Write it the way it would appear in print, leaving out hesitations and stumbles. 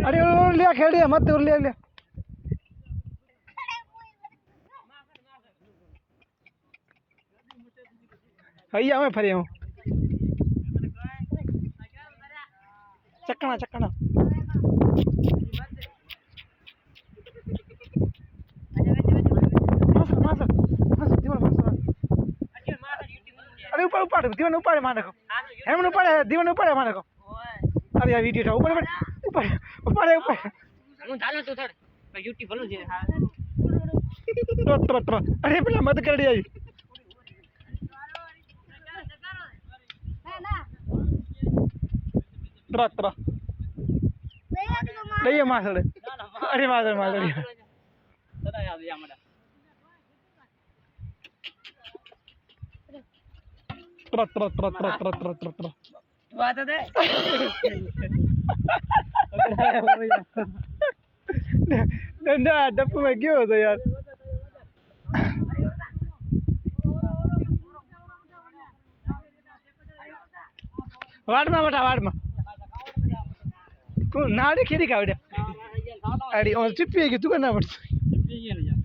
अरे लिया खेल मत लिया लिया भैया मैं फरी हूँ चक्कना चक्कना अरे ऊपर ऊपर दीवान ऊपर मार देखो हेमन ऊपर है दीवान ऊपर है मार देखो अरे यार वीडियो था ऊपर ऊपर ऊपर ऊपर હું ચાલો તો થડ યુટ્યુબ ભલું છે तो अरे पेला मत कर दिया त्रा त्रा नहीं मासड़े अरे मासड़ मासड़ સદા યાદ યા મડા त्रा त्रा त्रा त्रा त्रा त्रा त्रा त्रा વાત દે डंडा डप्पू में क्यों होता यार वार्ड में बैठा वार्ड में को नाड़ी खेली का बेटा अरे और चिप्पी है कि तू करना पड़ता